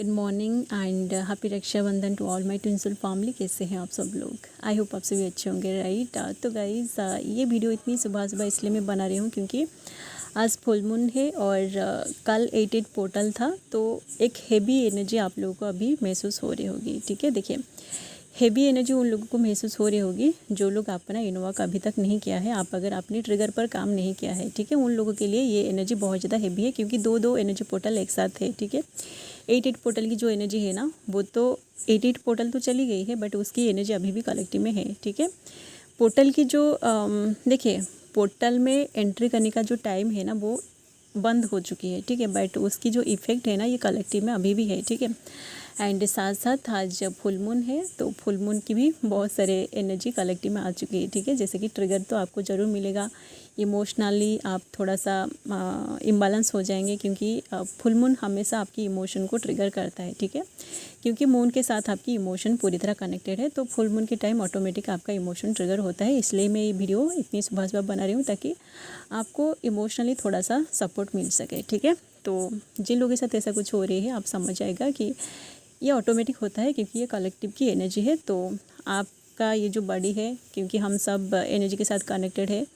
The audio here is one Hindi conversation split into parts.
Good morning and happy Raksha Bandhan to all my Twinsal family. कैसे हैं आप सब लोग? आई होप आप सभी अच्छे होंगे, राइट। तो गाइज़ ये वीडियो इतनी सुबह सुबह इसलिए मैं बना रही हूँ क्योंकि आज फुल मून है और कल 8/8 पोर्टल था, तो एक हेवी एनर्जी आप लोगों को अभी महसूस हो रही होगी। ठीक है, देखिए हेवी एनर्जी उन लोगों को महसूस हो रही होगी जो लोग अपना इनोवा का अभी तक नहीं किया है। आप अगर अपने ट्रिगर पर काम नहीं किया है, ठीक है, उन लोगों के लिए ये एनर्जी बहुत ज़्यादा हेवी है क्योंकि दो एनर्जी पोर्टल एक साथ है। ठीक है, 8/8 पोर्टल की जो एनर्जी है ना, वो तो 8/8 पोर्टल तो चली गई है बट उसकी एनर्जी अभी भी कलेक्टिव में है। ठीक है, पोर्टल की जो देखिए पोर्टल में एंट्री करने का जो टाइम है ना वो बंद हो चुकी है। ठीक है, बट उसकी जो इफ़ेक्ट है ना ये कलेक्टिव में अभी भी है। ठीक है, एंड साथ साथ आज जब फुल मून है तो फुल मून की भी बहुत सारे एनर्जी कलेक्टिव में आ चुकी है। ठीक है, जैसे कि ट्रिगर तो आपको ज़रूर मिलेगा, इमोशनली आप थोड़ा सा इम्बैलेंस हो जाएंगे क्योंकि फुल मून हमेशा आपकी इमोशन को ट्रिगर करता है। ठीक है, क्योंकि मून के साथ आपकी इमोशन पूरी तरह कनेक्टेड है, तो फुल मून के टाइम ऑटोमेटिक आपका इमोशन ट्रिगर होता है। इसलिए मैं ये वीडियो इतनी सुबह सुबह बना रही हूँ ताकि आपको इमोशनली थोड़ा सा सपोर्ट मिल सके। ठीक है, तो जिन लोगों के साथ ऐसा कुछ हो रही है आप समझ जाएगा कि ये ऑटोमेटिक होता है क्योंकि ये कलेक्टिव की एनर्जी है। तो आपका ये जो बॉडी है, क्योंकि हम सब एनर्जी के साथ कनेक्टेड है,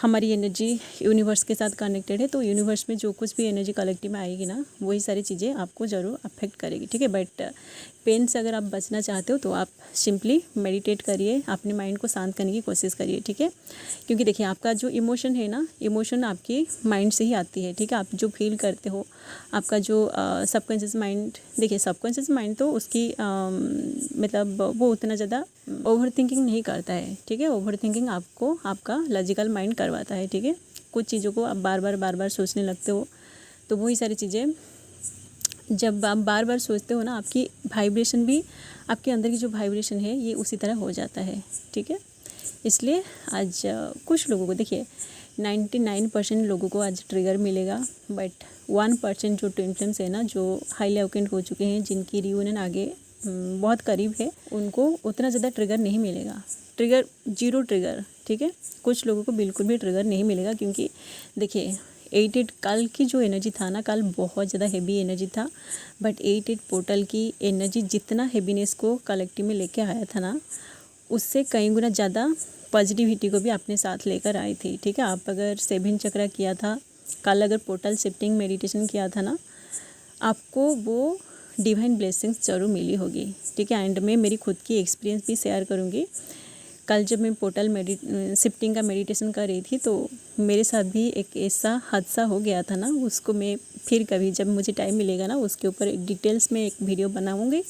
हमारी एनर्जी यूनिवर्स के साथ कनेक्टेड है, तो यूनिवर्स में जो कुछ भी एनर्जी कलेक्टिव में आएगी ना वही सारी चीज़ें आपको ज़रूर अफेक्ट करेगी। ठीक है, बट पेन से अगर आप बचना चाहते हो तो आप सिंपली मेडिटेट करिए, अपने माइंड को शांत करने की कोशिश करिए। ठीक है, क्योंकि देखिए आपका जो इमोशन है ना, इमोशन आपकी माइंड से ही आती है। ठीक है, आप जो फील करते हो, आपका जो सबकॉन्शियस माइंड, देखिए सबकॉन्शियस माइंड तो उसकी मतलब वो उतना ज़्यादा ओवर थिंकिंग नहीं करता है। ठीक है, ओवर थिंकिंग आपको आपका लॉजिकल माइंड करवाता है। ठीक है, कुछ चीज़ों को आप बार बार सोचने लगते हो, तो वही सारी चीज़ें जब आप बार बार सोचते हो ना, आपकी वाइब्रेशन भी, आपके अंदर की जो वाइब्रेशन है ये उसी तरह हो जाता है। ठीक है, इसलिए आज कुछ लोगों को देखिए 99% लोगों को आज ट्रिगर मिलेगा, बट 1% जो ट्विन फ्लेम्स है ना, जो हाईली अवेकेंड हो चुके हैं, जिनकी रियूनियन आगे बहुत करीब है, उनको उतना ज़्यादा ट्रिगर नहीं मिलेगा। Trigger 0 trigger. ठीक है, कुछ लोगों को बिल्कुल भी ट्रिगर नहीं मिलेगा क्योंकि देखिए 8/8 कल की जो एनर्जी था ना, कल बहुत ज़्यादा हेवी एनर्जी था, बट 8/8 पोर्टल की एनर्जी जितना हेवीनेस को कलेक्टिव में लेके आया था ना, उससे कई गुना ज़्यादा पॉजिटिविटी को भी अपने साथ लेकर आई थी। ठीक है, आप अगर 7 चक्रा किया था कल, अगर पोर्टल शिफ्टिंग मेडिटेशन किया था ना, आपको वो डिवाइन ब्लेसिंग्स ज़रूर मिली होगी। ठीक है, एंड मैं मेरी खुद की एक्सपीरियंस भी शेयर करूँगी। कल जब मैं पोर्टल शिफ्टिंग का मेडिटेशन कर रही थी तो मेरे साथ भी एक ऐसा हादसा हो गया था ना, उसको मैं फिर कभी जब मुझे टाइम मिलेगा ना उसके ऊपर डिटेल्स में एक वीडियो बनाऊँगी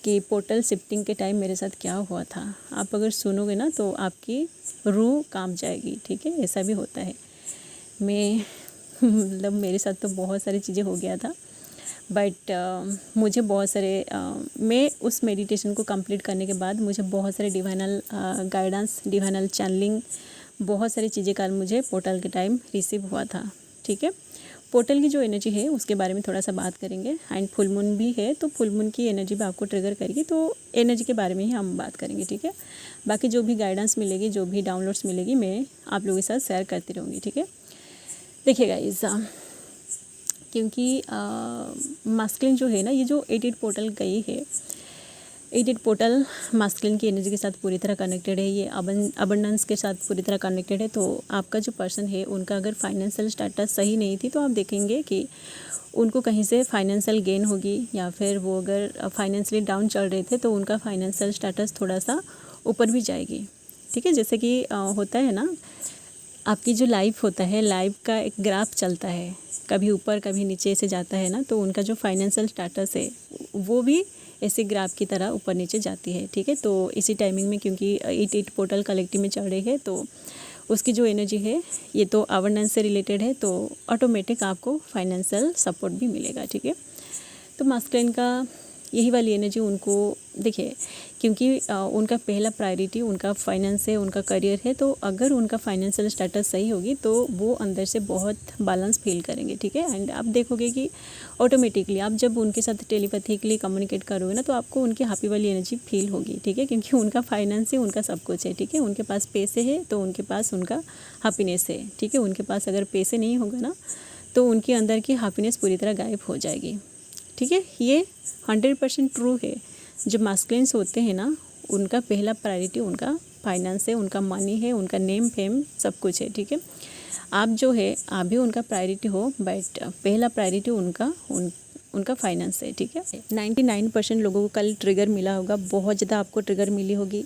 कि पोर्टल शिफ्टिंग के टाइम मेरे साथ क्या हुआ था। आप अगर सुनोगे ना तो आपकी रूह कांप जाएगी। ठीक है, ऐसा भी होता है। मैं मतलब मेरे साथ तो बहुत सारी चीज़ें हो गया था, बट मुझे बहुत सारे मैं उस मेडिटेशन को कंप्लीट करने के बाद मुझे बहुत सारे डिवाइनल गाइडेंस, डिवाइनल चैनलिंग, बहुत सारी चीज़ें कल मुझे पोर्टल के टाइम रिसीव हुआ था। ठीक है, पोर्टल की जो एनर्जी है उसके बारे में थोड़ा सा बात करेंगे, एंड फुल मून भी है तो फुल मून की एनर्जी भी आपको ट्रिगर करेगी, तो एनर्जी के बारे में ही हम बात करेंगे। ठीक है, बाकी जो भी गाइडेंस मिलेगी, जो भी डाउनलोड्स मिलेगी, मैं आप लोगों के साथ शेयर करती रहूँगी। ठीक है, देखिए गाइस, क्योंकि मास्कुलिन जो है ना, ये जो 8/8 पोर्टल गई है, 8/8 पोर्टल मास्कुलिन की एनर्जी के साथ पूरी तरह कनेक्टेड है, ये अबंडेंस के साथ पूरी तरह कनेक्टेड है। तो आपका जो पर्सन है उनका अगर फाइनेंशियल स्टेटस सही नहीं थी तो आप देखेंगे कि उनको कहीं से फाइनेंशियल गेन होगी, या फिर वो अगर फाइनेंशियली डाउन चल रहे थे तो उनका फाइनेंशियल स्टेटस थोड़ा सा ऊपर भी जाएगी। ठीक है, जैसे कि होता है ना, आपकी जो लाइफ होता है, लाइफ का एक ग्राफ चलता है, कभी ऊपर कभी नीचे से जाता है ना, तो उनका जो फाइनेंशियल स्टेटस है वो भी ऐसे ग्राफ की तरह ऊपर नीचे जाती है। ठीक है, तो इसी टाइमिंग में क्योंकि 8/8 पोर्टल कलेक्टिव में चल रही है तो उसकी जो एनर्जी है ये तो अवेयरनेस से रिलेटेड है, तो ऑटोमेटिक आपको फाइनेंशियल सपोर्ट भी मिलेगा। ठीक है, तो मास्कुलिन का यही वाली एनर्जी उनको देखिए, क्योंकि उनका पहला प्रायोरिटी उनका फाइनेंस है, उनका करियर है, तो अगर उनका फाइनेंशियल स्टेटस सही होगी तो वो अंदर से बहुत बैलेंस फील करेंगे। ठीक है, एंड आप देखोगे कि ऑटोमेटिकली आप जब उनके साथ टेलीपैथिकली कम्युनिकेट करोगे ना तो आपको उनकी हैप्पी वाली एनर्जी फील होगी। ठीक है, क्योंकि उनका फाइनेंस है, उनका सब कुछ है। ठीक है, उनके पास पैसे है तो उनके पास उनका हैप्पीनेस है। ठीक है, उनके पास अगर पैसे नहीं होगा ना तो उनके अंदर की हैप्पीनेस पूरी तरह गायब हो जाएगी। ठीक है, ये 100% ट्रू है। जो मास्कुलिन्स होते हैं ना, उनका पहला प्रायोरिटी उनका फाइनेंस है, उनका मनी है, उनका नेम फेम सब कुछ है। ठीक है, आप जो है आप भी उनका प्रायोरिटी हो, बट पहला प्रायोरिटी उनका फाइनेंस है। ठीक है, 99% लोगों को कल ट्रिगर मिला होगा, बहुत ज़्यादा आपको ट्रिगर मिली होगी,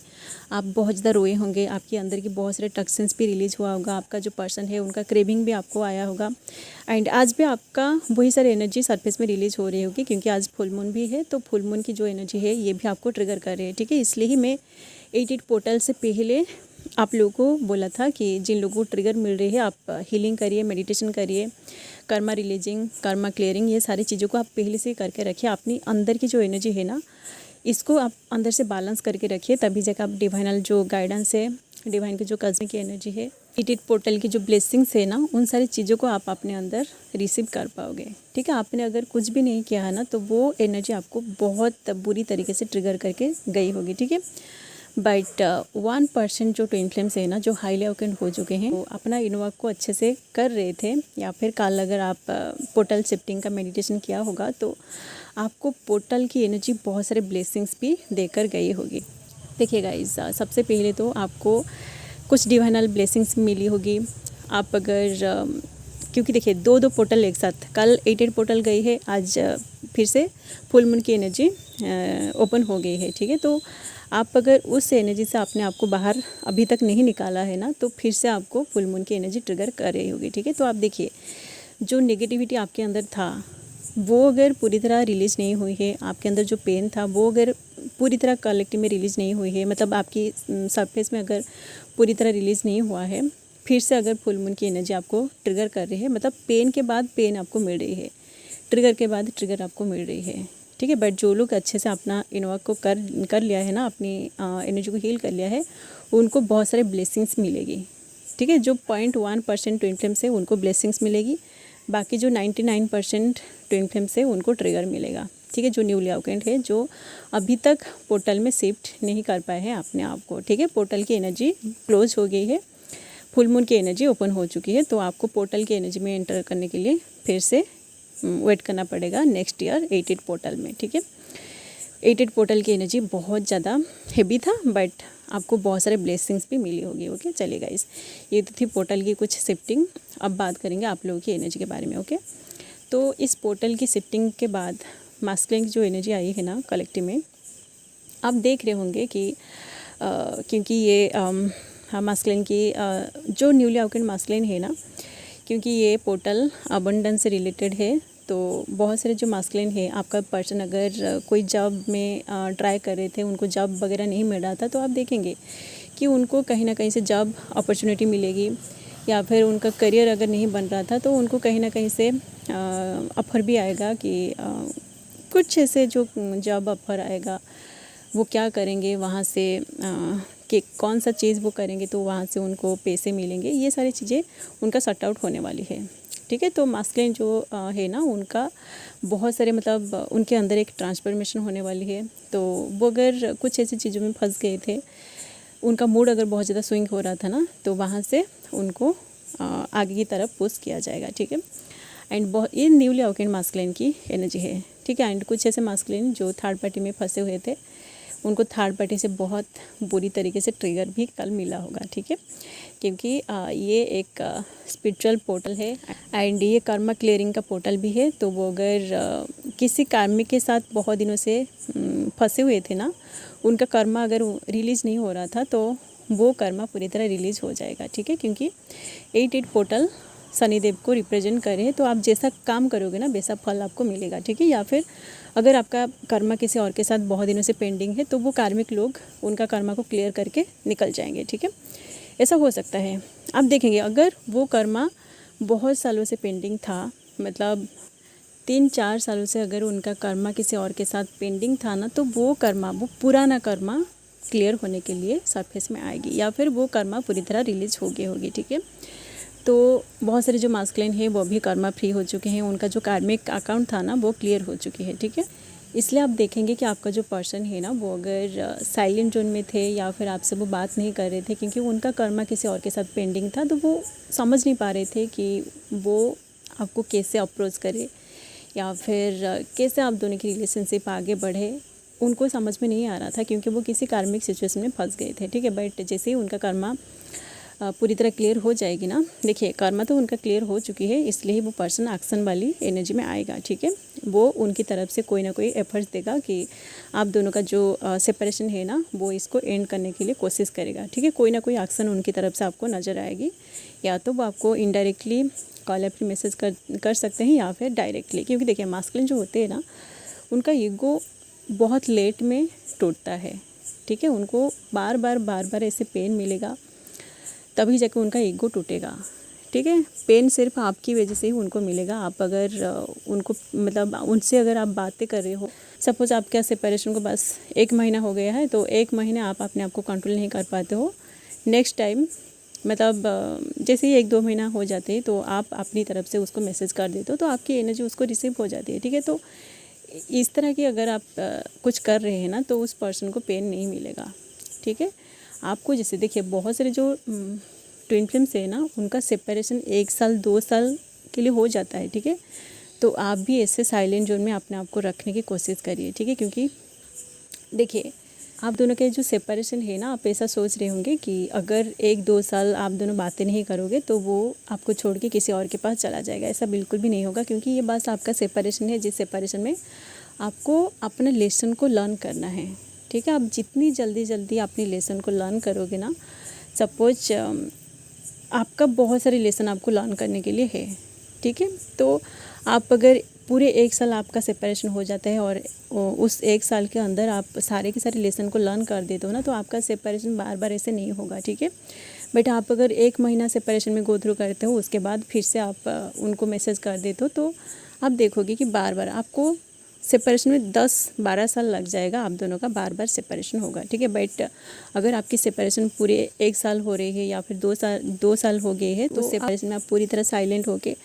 आप बहुत ज़्यादा रोए होंगे, आपके अंदर की बहुत सारे टॉक्सिन्स भी रिलीज हुआ होगा, आपका जो पर्सन है उनका क्रेविंग भी आपको आया होगा, एंड आज भी आपका वही सारी एनर्जी सरफेस में रिलीज हो रही होगी, क्योंकि आज फुल मून भी है, तो फुल मून की जो एनर्जी है ये भी आपको ट्रिगर कर रही है। ठीक है, इसलिए ही मैं 88 पोर्टल से पहले आप लोगों को बोला था कि जिन लोगों को ट्रिगर मिल रही है आप हीलिंग करिए, मेडिटेशन करिए, कर्मा रिलीजिंग, कर्मा क्लियरिंग, ये सारी चीज़ों को आप पहले से करके रखिए। अपनी अंदर की जो एनर्जी है ना, इसको आप अंदर से बैलेंस करके रखिए, तभी जाकर आप डिवाइनल जो गाइडेंस है, डिवाइन की जो कज़न की एनर्जी है, 88 पोर्टल की जो ब्लेसिंग्स है ना, उन सारी चीज़ों को आप अपने अंदर रिसीव कर पाओगे। ठीक है, आपने अगर कुछ भी नहीं किया है ना, तो वो एनर्जी आपको बहुत बुरी तरीके से ट्रिगर करके गई होगी। ठीक है, बट 1% जो ट्विन फ्लेम्स है ना, जो हाईली अवेकेंड हो चुके हैं, वो अपना इनवर्क को अच्छे से कर रहे थे, या फिर कल अगर आप पोर्टल शिफ्टिंग का मेडिटेशन किया होगा तो आपको पोर्टल की एनर्जी बहुत सारे ब्लेसिंग्स भी देकर गई होगी। देखिए गाइस, सबसे पहले तो आपको कुछ डिवाइनल ब्लेसिंग्स मिली होगी। आप अगर क्योंकि देखिए दो पोर्टल एक साथ, कल 88 पोर्टल गई है, आज फिर से फुल मून की एनर्जी ओपन हो गई है। ठीक है, तो आप अगर उस एनर्जी से अपने आप को बाहर अभी तक नहीं निकाला है ना, तो फिर से आपको फुल मून की एनर्जी ट्रिगर कर रही होगी। ठीक है, तो आप देखिए जो नेगेटिविटी आपके अंदर था वो अगर पूरी तरह रिलीज़ नहीं हुई है, आपके अंदर जो पेन था वो अगर पूरी तरह कलेक्टिव में रिलीज़ नहीं हुई है, मतलब आपकी सरफेस में अगर पूरी तरह रिलीज़ नहीं हुआ है, फिर से अगर फुल मून की एनर्जी आपको ट्रिगर कर रही है, मतलब पेन के बाद पेन आपको मिल रही है, ट्रिगर के बाद ट्रिगर आपको मिल रही है। ठीक है, बट जो लोग अच्छे से अपना इनवर्क को कर लिया है ना, अपनी एनर्जी को हील कर लिया है, उनको बहुत सारे ब्लेसिंग्स मिलेगी। ठीक है, जो 0.1% ट्विन फ्लेम्स है उनको ब्लेसिंग्स मिलेगी, बाकी जो 99% ट्विन फ्लेम्स है उनको ट्रिगर मिलेगा। ठीक है, जो न्यूली अवेकेंड है, जो अभी तक पोर्टल में शिफ्ट नहीं कर पाए हैं अपने आप को। ठीक है, पोर्टल की एनर्जी क्लोज हो गई है, फुल मून की एनर्जी ओपन हो चुकी है, तो आपको पोर्टल की एनर्जी में एंटर करने के लिए फिर से वेट करना पड़ेगा नेक्स्ट ईयर 88 पोर्टल में। ठीक है, 88 पोर्टल की एनर्जी बहुत ज़्यादा हेवी था, बट आपको बहुत सारे ब्लेसिंग्स भी मिली होगी। ओके, चलिए गाइस, ये तो थी पोर्टल की कुछ शिफ्टिंग। अब बात करेंगे आप लोगों की एनर्जी के बारे में। ओके, तो इस पोर्टल की शिफ्टिंग के बाद मास्कुलिन की जो एनर्जी आई है ना कलेक्टिव में, आप देख रहे होंगे कि क्योंकि ये मास्कुलिन की जो न्यूली अवेकेंड मास्कुलिन है ना, क्योंकि ये पोर्टल अबंडेंस से रिलेटेड है, तो बहुत सारे जो मास्कुलिन है, आपका पर्सन अगर कोई जॉब में ट्राई कर रहे थे, उनको जॉब वगैरह नहीं मिल रहा था, तो आप देखेंगे कि उनको कहीं ना कहीं से जॉब अपॉर्चुनिटी मिलेगी, या फिर उनका करियर अगर नहीं बन रहा था तो उनको कहीं ना कहीं से ऑफर भी आएगा कि कुछ ऐसे जो जॉब ऑफर आएगा, वो क्या करेंगे वहाँ से, कि कौन सा चीज़ वो करेंगे तो वहाँ से उनको पैसे मिलेंगे, ये सारी चीज़ें उनका सॉर्ट आउट होने वाली है। ठीक है, तो मास्कुलिन जो है ना, उनका बहुत सारे मतलब उनके अंदर एक ट्रांसफॉर्मेशन होने वाली है, तो वो अगर कुछ ऐसी चीज़ों में फंस गए थे, उनका मूड अगर बहुत ज़्यादा स्विंग हो रहा था ना, तो वहाँ से उनको आगे की तरफ पुश किया जाएगा। ठीक है, एंड बहुत ये न्यूली अवेकेंड मास्कुलिन की एनर्जी है। ठीक है, एंड कुछ ऐसे मास्कुलिन जो थर्ड पार्टी में फंसे हुए थे, उनको थर्ड पार्टी से बहुत बुरी तरीके से ट्रिगर भी कल मिला होगा। ठीक है, क्योंकि ये एक स्पिरिचुअल पोर्टल है, एंड ये कर्मा क्लियरिंग का पोर्टल भी है, तो वो अगर किसी कार्मिक के साथ बहुत दिनों से फंसे हुए थे ना, उनका कर्मा अगर रिलीज़ नहीं हो रहा था, तो वो कर्मा पूरी तरह रिलीज़ हो जाएगा। ठीक है, क्योंकि 88 पोर्टल शनिदेव को रिप्रेजेंट कर रहे हैं, तो आप जैसा काम करोगे ना वैसा फल आपको मिलेगा। ठीक है, या फिर अगर आपका कर्मा किसी और के साथ बहुत दिनों से पेंडिंग है, तो वो कार्मिक लोग उनका कर्मा को क्लियर करके निकल जाएंगे। ठीक है, ऐसा हो सकता है। आप देखेंगे अगर वो कर्मा बहुत सालों से पेंडिंग था, मतलब 3-4 सालों से अगर उनका कर्मा किसी और के साथ पेंडिंग था ना, तो वो कर्मा, वो पुराना कर्मा क्लियर होने के लिए सरफेस में आएगी, या फिर वो कर्मा पूरी तरह रिलीज हो गई होगी। ठीक है, तो बहुत सारे जो मास्कुलिन है वो भी कर्मा फ्री हो चुके हैं, उनका जो कार्मिक अकाउंट था ना वो क्लियर हो चुकी है। ठीक है, इसलिए आप देखेंगे कि आपका जो पर्सन है ना, वो अगर साइलेंट जोन में थे या फिर आपसे वो बात नहीं कर रहे थे, क्योंकि उनका कर्मा किसी और के साथ पेंडिंग था, तो वो समझ नहीं पा रहे थे कि वो आपको कैसे अप्रोच करे, या फिर कैसे आप दोनों की रिलेशनशिप आगे बढ़े, उनको समझ में नहीं आ रहा था क्योंकि वो किसी कार्मिक सिचुएशन में फंस गए थे। ठीक है, बट जैसे ही उनका कर्मा पूरी तरह क्लियर हो जाएगी ना, देखिए कर्मा तो उनका क्लियर हो चुकी है, इसलिए ही वो पर्सन एक्शन वाली एनर्जी में आएगा। ठीक है, वो उनकी तरफ से कोई ना कोई एफर्ट्स देगा कि आप दोनों का जो सेपरेशन है ना, वो इसको एंड करने के लिए कोशिश करेगा। ठीक है, कोई ना कोई एक्शन उनकी तरफ से आपको नज़र आएगी, या तो वो आपको इनडायरेक्टली कॉल या फिर मैसेज कर सकते हैं, या फिर डायरेक्टली। क्योंकि देखिए मास्कुलिन जो होते हैं ना, उनका ईगो बहुत लेट में टूटता है। ठीक है, उनको बार बार ऐसे पेन मिलेगा तभी जाके उनका ईगो टूटेगा। ठीक है, पेन सिर्फ आपकी वजह से ही उनको मिलेगा। आप अगर उनको मतलब उनसे अगर आप बातें कर रहे हो, सपोज़ आपके सेपरेशन को बस 1 महीना हो गया है, तो 1 महीने आप अपने आप को कंट्रोल नहीं कर पाते हो, नेक्स्ट टाइम मतलब जैसे ही 1-2 महीना हो जाते हैं तो आप अपनी तरफ से उसको मैसेज कर देते हो, तो आपकी एनर्जी उसको रिसीव हो जाती है। ठीक है, तो इस तरह की अगर आप कुछ कर रहे हैं ना, तो उस पर्सन को पेन नहीं मिलेगा। ठीक है, आपको जैसे देखिए बहुत सारे जो ट्विन फ्लेम्स है ना, उनका सेपरेशन 1 साल 2 साल के लिए हो जाता है। ठीक है, तो आप भी ऐसे साइलेंट जोन में अपने आप को रखने की कोशिश करिए। ठीक है, क्योंकि देखिए आप दोनों के जो सेपरेशन है ना, आप ऐसा सोच रहे होंगे कि अगर 1-2 साल आप दोनों बातें नहीं करोगे तो वो आपको छोड़ के किसी और के पास चला जाएगा। ऐसा बिल्कुल भी नहीं होगा, क्योंकि ये बस आपका सेपरेशन है, जिस सेपरेशन में आपको अपने लेसन को लर्न करना है। ठीक है, आप जितनी जल्दी अपनी लेसन को लर्न करोगे ना, सपोज आपका बहुत सारे लेसन आपको लर्न करने के लिए है। ठीक है, तो आप अगर पूरे 1 साल आपका सेपरेशन हो जाता है और उस 1 साल के अंदर आप सारे के सारे लेसन को लर्न कर देते हो ना, तो आपका सेपरेशन बार ऐसे नहीं होगा। ठीक है, बट आप अगर 1 महीना सेपरेशन में गो थ्रू करते हो, उसके बाद फिर से आप उनको मैसेज कर देते हो, तो आप देखोगे कि बार आपको सेपरेशन में 10-12 साल लग जाएगा, आप दोनों का बार सेपरेशन होगा। ठीक है, बट अगर आपकी सेपरेशन पूरे 1 साल हो रही है या फिर 2 साल हो गए हैं, तो सेपरेशन में आप पूरी तरह साइलेंट होके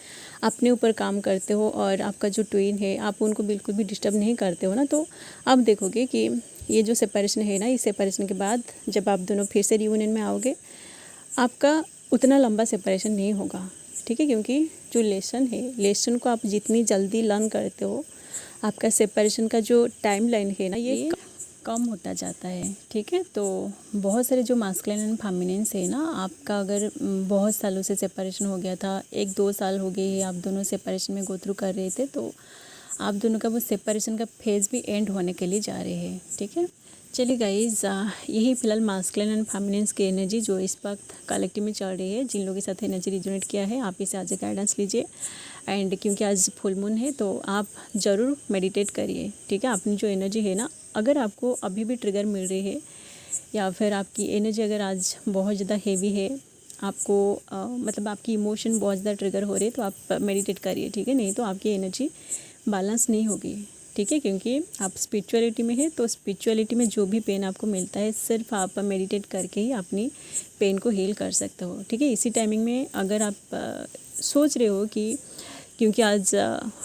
अपने ऊपर काम करते हो और आपका जो ट्विन है आप उनको बिल्कुल भी डिस्टर्ब नहीं करते हो ना, तो आप देखोगे कि ये जो सेपरेशन है ना, इस सेपरेशन के बाद जब आप दोनों फिर से रियूनियन में आओगे, आपका उतना लंबा सेपरेशन नहीं होगा। ठीक है, क्योंकि जो लेसन को आप जितनी जल्दी लर्न करते हो, आपका सेपरेशन का जो टाइम लाइन है ना, ये कम होता जाता है। ठीक है, तो बहुत सारे जो मास्कुलिन एंड फेमिनिन्स है ना, आपका अगर बहुत सालों से सेपरेशन हो गया था, 1-2 साल हो गए हैं, आप दोनों सेपरेशन में गो थ्रू कर रहे थे, तो आप दोनों का वो सेपरेशन का फेज़ भी एंड होने के लिए जा रहे हैं। ठीक है, चलिए गाइज, यही फिलहाल मास्कुलिन एंड फेमिनिन्स की एनर्जी जो इस वक्त कलेक्टिव में चल रही है, जिन लोगों के साथ एनर्जी रिजोनेट किया है, आप इसे आज गाइडेंस लीजिए। एंड क्योंकि आज फुल मून है, तो आप ज़रूर मेडिटेट करिए। ठीक है, अपनी जो एनर्जी है ना, अगर आपको अभी भी ट्रिगर मिल रही है या फिर आपकी एनर्जी अगर आज बहुत ज़्यादा हेवी है, आपको मतलब आपकी इमोशन बहुत ज़्यादा ट्रिगर हो रही है, तो आप मेडिटेट करिए। ठीक है, नहीं तो आपकी एनर्जी बैलेंस नहीं होगी। ठीक है, क्योंकि आप स्पिरिचुअलिटी में है, तो स्पिरिचुअलिटी में जो भी पेन आपको मिलता है, सिर्फ आप मेडिटेट करके ही अपनी पेन को हील कर सकते हो। ठीक है, इसी टाइमिंग में अगर आप सोच रहे हो कि क्योंकि आज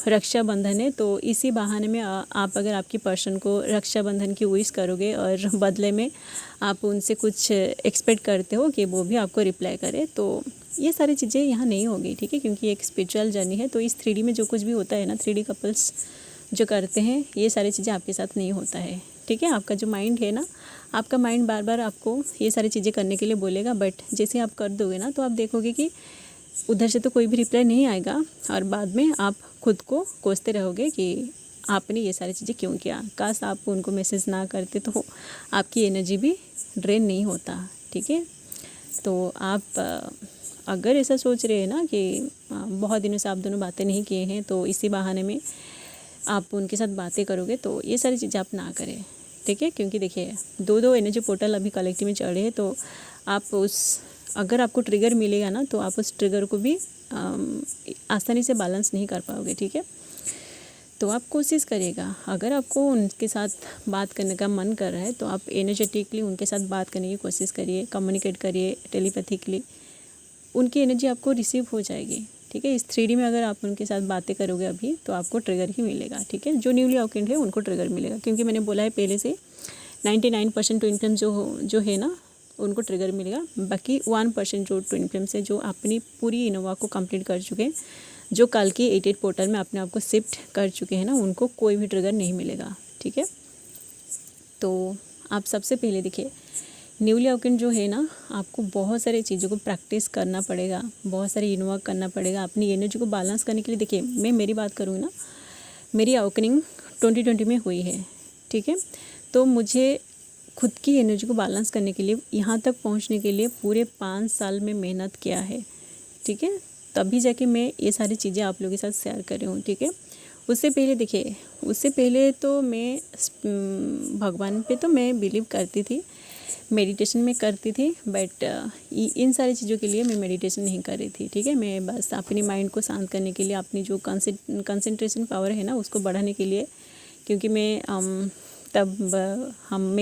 रक्षाबंधन है, तो इसी बहाने में आप अगर आपकी पर्सन को रक्षाबंधन की विश करोगे और बदले में आप उनसे कुछ एक्सपेक्ट करते हो कि वो भी आपको रिप्लाई करे, तो ये सारी चीज़ें यहाँ नहीं होगी। ठीक है, क्योंकि एक स्पिरिचुअल जर्नी है, तो इस 3D में जो कुछ भी होता है ना, 3D कपल्स जो करते हैं, ये सारी चीज़ें आपके साथ नहीं होता है। ठीक है, आपका जो माइंड है ना, आपका माइंड बार आपको ये सारी चीज़ें करने के लिए बोलेगा, बट जैसे आप कर दोगे ना, तो आप देखोगे कि उधर से तो कोई भी रिप्लाई नहीं आएगा और बाद में आप खुद को कोसते रहोगे कि आपने ये सारी चीज़ें क्यों किया। काश आप उनको मैसेज ना करते तो आपकी एनर्जी भी ड्रेन नहीं होता। ठीक है, तो आप अगर ऐसा सोच रहे हैं ना कि बहुत दिनों से आप दोनों बातें नहीं किए हैं, तो इसी बहाने में आप उनके साथ बातें करोगे, तो ये सारी चीज़ें आप ना करें। ठीक है, क्योंकि देखिए 2 एनर्जी पोर्टल अभी कलेक्टिव में चल रहे हैं, तो आप अगर आपको ट्रिगर मिलेगा ना, तो आप उस ट्रिगर को भी आसानी से बैलेंस नहीं कर पाओगे। ठीक है, तो आप कोशिश करिएगा, अगर आपको उनके साथ बात करने का मन कर रहा है, तो आप एनर्जेटिकली उनके साथ बात करने की कोशिश करिए, कम्युनिकेट करिए टेलीपैथिकली, उनकी एनर्जी आपको रिसीव हो जाएगी। ठीक है, इस 3D में अगर आप उनके साथ बातें करोगे अभी, तो आपको ट्रिगर ही मिलेगा। ठीक है, जो न्यूली अवेकेंड है उनको ट्रिगर मिलेगा, क्योंकि मैंने बोला है पहले से 99% ट्विन फ्लेम जो है ना, उनको ट्रिगर मिलेगा। बाकी 1% जो ट्विन फ्लेम से जो अपनी पूरी इनोवा को कंप्लीट कर चुके हैं, जो कल की 88 पोर्टल में अपने आप को शिफ्ट कर चुके हैं ना, उनको कोई भी ट्रिगर नहीं मिलेगा, ठीक है। तो आप सबसे पहले देखिए, न्यूली अवेकन जो है ना, आपको बहुत सारी चीज़ों को प्रैक्टिस करना पड़ेगा, बहुत सारी इन्वॉल्व करना पड़ेगा अपनी एनर्जी को बैलेंस करने के लिए। देखिए मैं मेरी बात करूँ ना, मेरी अवेकनिंग 2020 में हुई है, ठीक है। तो मुझे खुद की एनर्जी को बैलेंस करने के लिए, यहाँ तक पहुँचने के लिए पूरे 5 साल में मेहनत किया है, ठीक है। तभी जाके मैं ये सारी चीज़ें आप लोगों के साथ शेयर कर रही हूँ, ठीक है। उससे पहले देखिए, उससे पहले तो मैं भगवान पे तो मैं बिलीव करती थी, मेडिटेशन में करती थी, बट इन सारी चीज़ों के लिए मैं मेडिटेशन नहीं कर रही थी, ठीक है। मैं बस अपनी माइंड को शांत करने के लिए, अपनी जो कंसंट्रेशन पावर है ना उसको बढ़ाने के लिए, क्योंकि मैं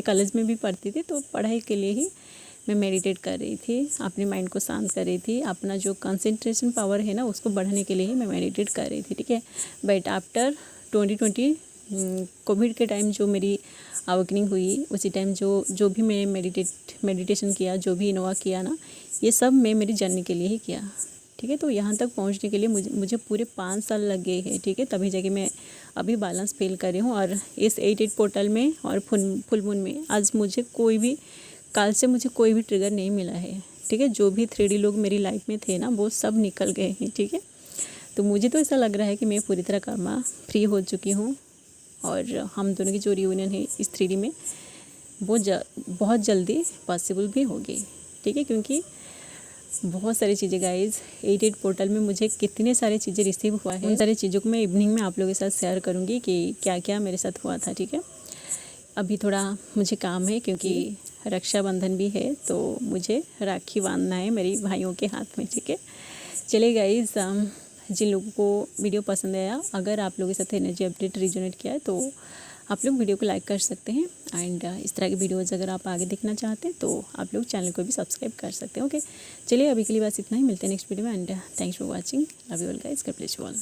कॉलेज में भी पढ़ती थी, तो पढ़ाई के लिए ही मैं मेडिटेट कर रही थी, अपनी माइंड को शांत कर रही थी, अपना जो कंसंट्रेशन पावर है ना उसको बढ़ाने के लिए ही मैं मेडिटेट कर रही थी, ठीक है। बट आफ्टर 2020 कोविड के टाइम जो मेरी अवेकनिंग हुई, उसी टाइम जो भी मैं मेडिटेशन किया, जो भी इनोवा किया ना, ये सब मैं मेरी जर्नी के लिए ही किया, ठीक है। तो यहाँ तक पहुँचने के लिए मुझे पूरे 5 साल लग गए हैं, ठीक है। तभी जाके मैं अभी बैलेंस फील कर रही हूँ। और इस 88 पोर्टल में और फुल मून में आज मुझे काल से मुझे कोई भी ट्रिगर नहीं मिला है, ठीक है। जो भी 3D लोग मेरी लाइफ में थे ना, वो सब निकल गए हैं, ठीक है। तो मुझे तो ऐसा लग रहा है कि मैं पूरी तरह कर्मा फ्री हो चुकी हूँ, और हम दोनों की जो रियूनियन है इस 3D में वो बहुत जल्दी पॉसिबल भी होगी, ठीक है। क्योंकि बहुत सारी चीज़ें गाइज 88 पोर्टल में मुझे कितने सारी चीज़ें रिसीव हुआ है, उन सारी चीज़ों को मैं इवनिंग में आप लोगों के साथ शेयर करूँगी कि क्या क्या मेरे साथ हुआ था, ठीक है। अभी थोड़ा मुझे काम है, क्योंकि रक्षाबंधन भी है, तो मुझे राखी बांधना है मेरी भाइयों के हाथ में, ठीक है। चलिए गाइज, जिन लोगों को वीडियो पसंद आया, अगर आप लोगों के साथ एनर्जी अपडेट रिजोनेट किया है, तो आप लोग वीडियो को लाइक कर सकते हैं। एंड इस तरह की वीडियोज़ अगर आप आगे देखना चाहते हैं तो आप लोग चैनल को भी सब्सक्राइब कर सकते हैं, ओके। चलिए अभी के लिए बस इतना ही, मिलते हैं नेक्स्ट वीडियो में। And thanks for watching, love you all guys, God bless you all.